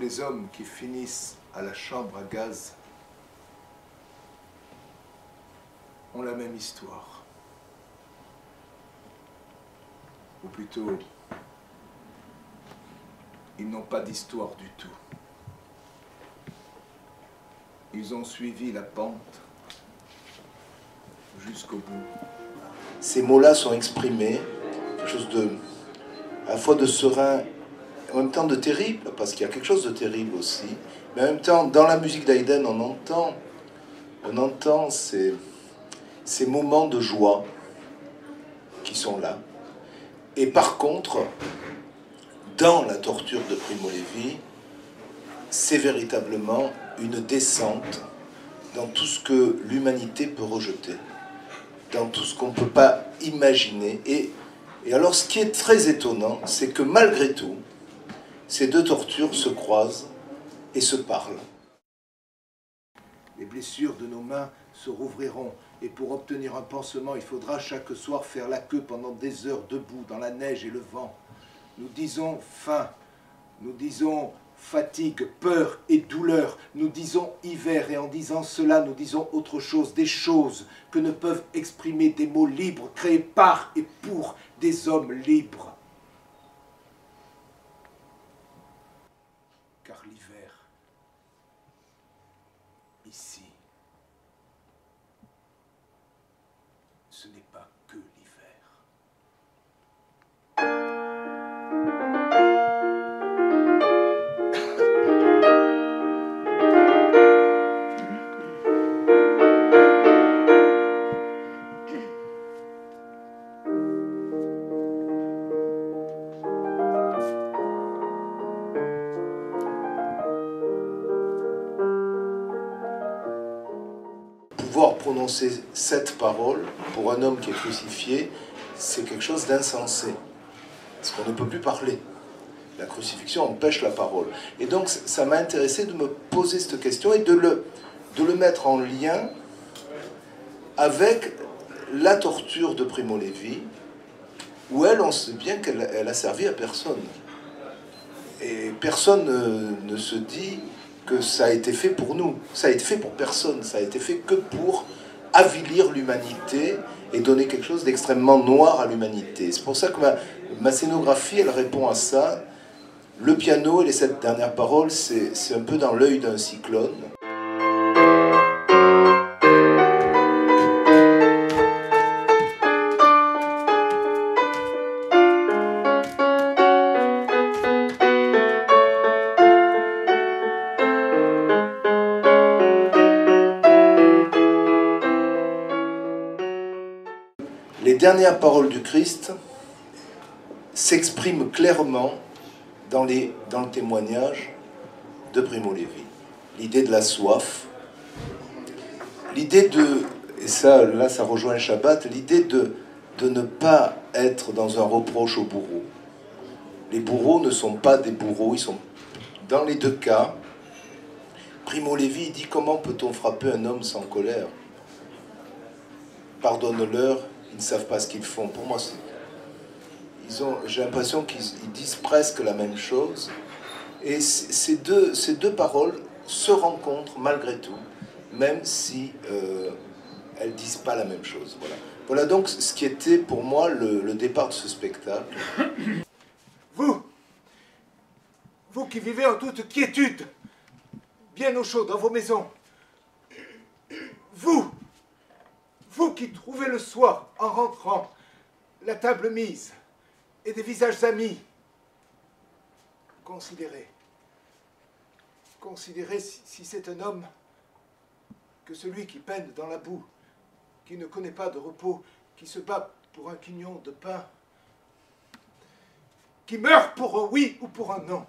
les hommes qui finissent à la chambre à gaz ont la même histoire. Ou plutôt, ils n'ont pas d'histoire du tout. Ils ont suivi la pente jusqu'au bout. Ces mots-là sont exprimés, quelque chose de, à la fois de serein, en même temps de terrible, parce qu'il y a quelque chose de terrible aussi, mais en même temps, dans la musique d'Haydn, on entend ces moments de joie qui sont là. Et par contre, dans la torture de Primo Levi, c'est véritablement une descente dans tout ce que l'humanité peut rejeter, dans tout ce qu'on ne peut pas imaginer. Et alors, ce qui est très étonnant, c'est que malgré tout, ces deux tortures se croisent et se parlent. Les blessures de nos mains se rouvriront, et pour obtenir un pansement, il faudra chaque soir faire la queue pendant des heures debout dans la neige et le vent. Nous disons faim, nous disons fatigue, peur et douleur, nous disons hiver, et en disant cela, nous disons autre chose, des choses que ne peuvent exprimer des mots libres, créés par et pour des hommes libres. Car l'hiver, ici, ce n'est pas que l'hiver. Pouvoir prononcer cette parole pour un homme qui est crucifié, c'est quelque chose d'insensé. Parce qu'on ne peut plus parler. La crucifixion empêche la parole. Et donc, ça m'a intéressé de me poser cette question et de le mettre en lien avec la torture de Primo Levi, où elle, on sait bien qu'elle a servi à personne. Et personne ne se dit que ça a été fait pour nous. Ça a été fait pour personne. Ça a été fait que pour avilir l'humanité et donner quelque chose d'extrêmement noir à l'humanité. C'est pour ça que ma scénographie, elle répond à ça. Le piano et les 7 dernières paroles, c'est un peu dans l'œil d'un cyclone. Les dernières paroles du Christ s'expriment clairement dans le témoignage de Primo Levi. L'idée de la soif, l'idée de, et ça, là ça rejoint le Shabbat, l'idée de ne pas être dans un reproche aux bourreaux. Les bourreaux ne sont pas des bourreaux, ils sont, dans les deux cas, Primo Levi dit: comment peut-on frapper un homme sans colère? Pardonne-leur, ils ne savent pas ce qu'ils font. Pour moi, j'ai l'impression qu'ils disent presque la même chose. Et ces deux paroles se rencontrent malgré tout, même si elles ne disent pas la même chose. Voilà. Voilà donc ce qui était pour moi le départ de ce spectacle. Vous qui vivez en toute quiétude, bien au chaud dans vos maisons, vous qui trouvez le soir, en rentrant, la table mise et des visages amis, considérez si c'est un homme que celui qui peine dans la boue, qui ne connaît pas de repos, qui se bat pour un quignon de pain, qui meurt pour un oui ou pour un non.